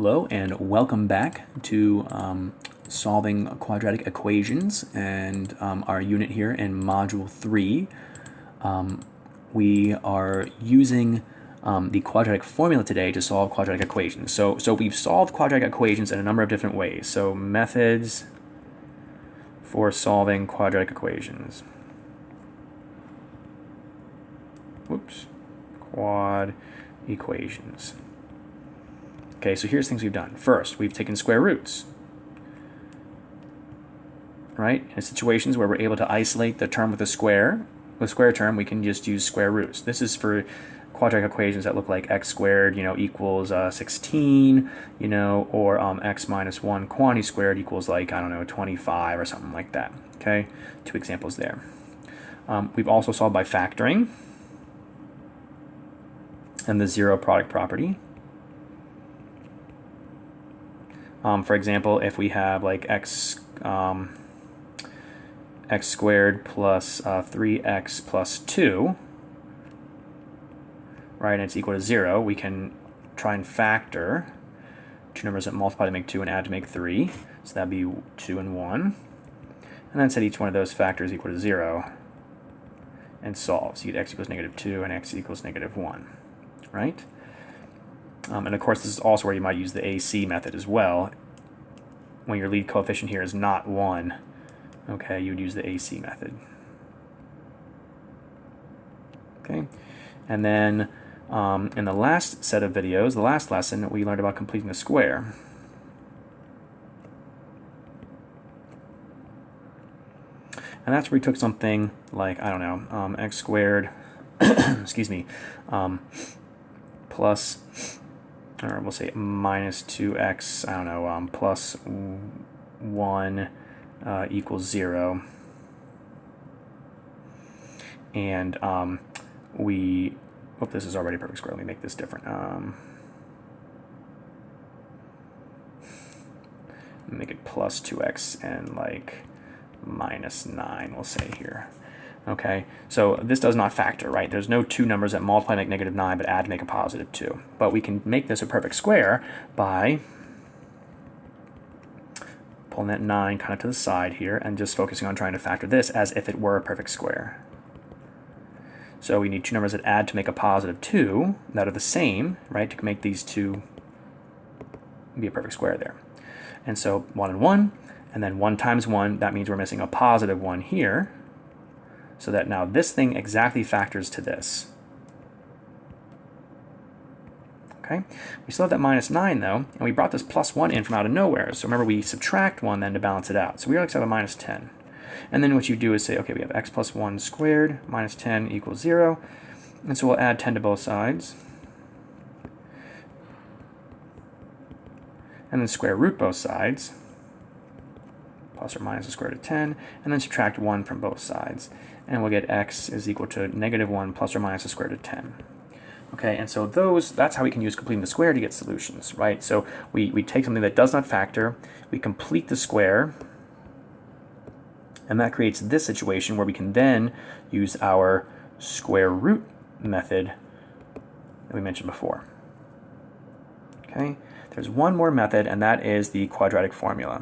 Hello and welcome back to solving quadratic equations and our unit here in Module 3. We are using the quadratic formula today to solve quadratic equations. So we've solved quadratic equations in a number of different ways. So methods for solving quadratic equations. Whoops. Quad equations. Okay, so here's things we've done. First, we've taken square roots. Right? In situations where we're able to isolate the term with a square term, we can just use square roots. This is for quadratic equations that look like x squared, equals 16, or x minus 1 quantity squared equals like, 25 or something like that. Okay, two examples there. We've also solved by factoring and the zero product property. For example, if we have like x squared plus 3x plus 2, right, and it's equal to 0, we can try and factor two numbers that multiply to make 2 and add to make 3. So that'd be 2 and 1. And then set each one of those factors equal to 0 and solve. So you get x equals negative 2 and x equals negative 1, right? And of course, this is also where you might use the AC method as well. When your lead coefficient here is not 1, okay, you would use the AC method. Okay, and then in the last set of videos, the last lesson, we learned about completing a square. And that's where we took something like, x squared, excuse me, plus, or we'll say minus 2x, plus 1 equals 0. And this is already a perfect square. Let me make this different. Make it plus 2x and like minus 9, we'll say here. Okay, so this does not factor, right? There's no two numbers that multiply to make negative 9 but add to make a positive 2. But we can make this a perfect square by pulling that 9 kind of to the side here and just focusing on trying to factor this as if it were a perfect square. So we need two numbers that add to make a positive 2 that are the same, right, to make these two be a perfect square there. And so 1 and 1, and then 1 times 1, that means we're missing a positive 1 here. So that now this thing exactly factors to this. Okay, we still have that minus 9 though, and we brought this plus 1 in from out of nowhere. So remember, we subtract 1 then to balance it out. So we always have a minus 10. And then what you do is say, okay, we have x plus 1 squared minus 10 equals 0. And so we'll add 10 to both sides. And then square root both sides, plus or minus the square root of 10, and then subtract 1 from both sides. And we'll get x is equal to negative 1 plus or minus the square root of 10. Okay, and so that's how we can use completing the square to get solutions, right? So we take something that does not factor, we complete the square, and that creates this situation where we can then use our square root method that we mentioned before. Okay, there's one more method, and that is the quadratic formula.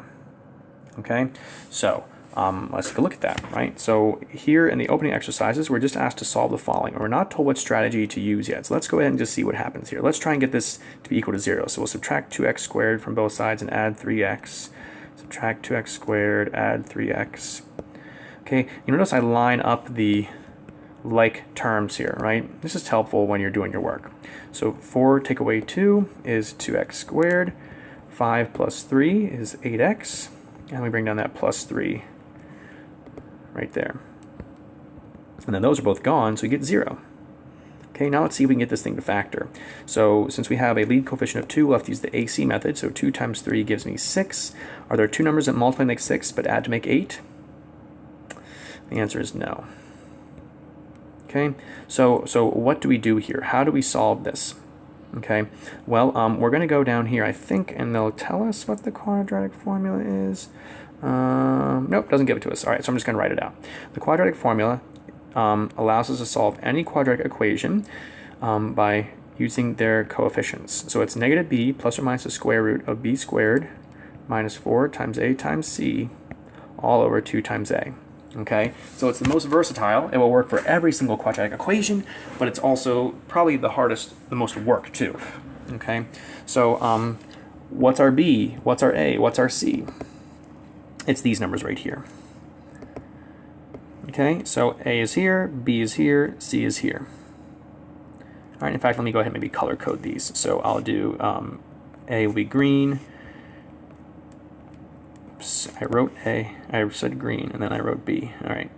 Okay, so let's take a look at that, right? So here in the opening exercises, we're just asked to solve the following, and we're not told what strategy to use yet. So let's go ahead and just see what happens here. Let's try and get this to be equal to 0. So we'll subtract 2x squared from both sides and add 3x. Subtract 2x squared, add 3x. Okay, you notice I line up the like terms here, right? This is helpful when you're doing your work. So 4 take away 2 is 2x squared. 5 plus 3 is 8x. And we bring down that plus 3 right there. And then those are both gone, so we get 0. Okay, now let's see if we can get this thing to factor. So since we have a lead coefficient of 2, we'll have to use the AC method. So 2 times 3 gives me 6. Are there two numbers that multiply to make 6 but add to make 8? The answer is no. Okay, so what do we do here? How do we solve this? Okay, well, we're going to go down here, I think, and they'll tell us what the quadratic formula is. Nope, doesn't give it to us. All right, so I'm just going to write it out. The quadratic formula allows us to solve any quadratic equation by using their coefficients. So it's negative b plus or minus the square root of b squared minus 4 times a times c all over 2 times a. Okay, so it's the most versatile. It will work for every single quadratic equation, but it's also probably the hardest, the most work too. Okay, so what's our b? What's our a? What's our c? It's these numbers right here. Okay, so a is here, b is here, c is here. All right, in fact, let me go ahead and maybe color code these. So I'll do a will be green. Oops, I wrote A, I said green, and then I wrote B. All right,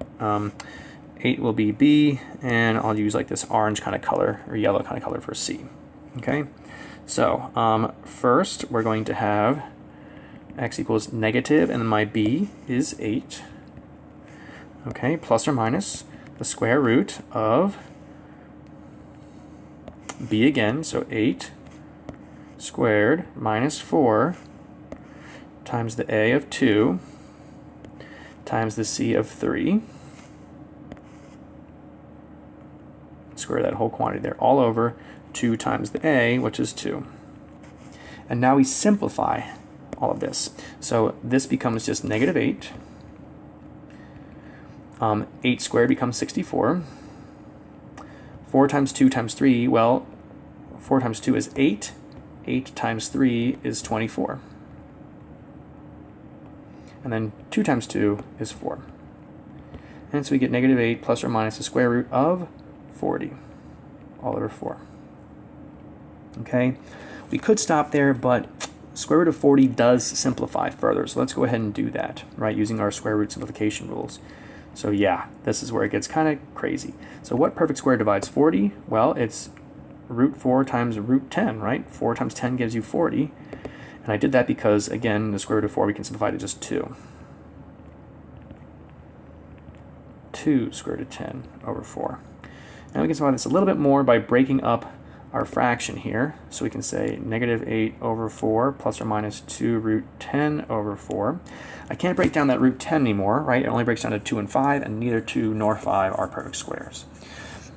8 will be B, and I'll use like this orange kind of color or yellow kind of color for C. Okay, so first we're going to have x equals negative, and then my B is 8. Okay, plus or minus the square root of B again, so 8 squared minus 4 times the a of 2 times the c of 3. Square that whole quantity there, all over 2 times the a, which is 2. And now we simplify all of this. So this becomes just negative 8. 8 squared becomes 64. 4 times 2 times 3, well, 4 times 2 is 8. 8 times 3 is 24. And then 2 times 2 is 4. And so we get negative 8 plus or minus the square root of 40, all over 4. Okay, we could stop there, but square root of 40 does simplify further. So let's go ahead and do that, right, using our square root simplification rules. So yeah, this is where it gets kind of crazy. So what perfect square divides 40? Well, it's root 4 times root 10, right? 4 times 10 gives you 40. And I did that because, again, the square root of 4 we can simplify to just 2. 2 square root of 10 over 4. And we can simplify this a little bit more by breaking up our fraction here. So we can say negative 8 over 4 plus or minus 2 root 10 over 4. I can't break down that root 10 anymore, right? It only breaks down to 2 and 5, and neither 2 nor 5 are perfect squares.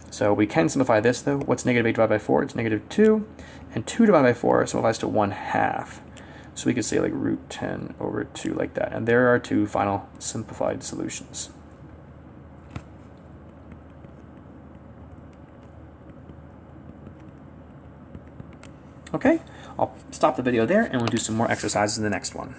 So we can simplify this, though. What's negative 8 divided by 4? It's negative 2. And 2 divided by 4 simplifies to 1/2. So we could say like root 10 over 2 like that. And there are 2 final simplified solutions. Okay, I'll stop the video there and we'll do some more exercises in the next one.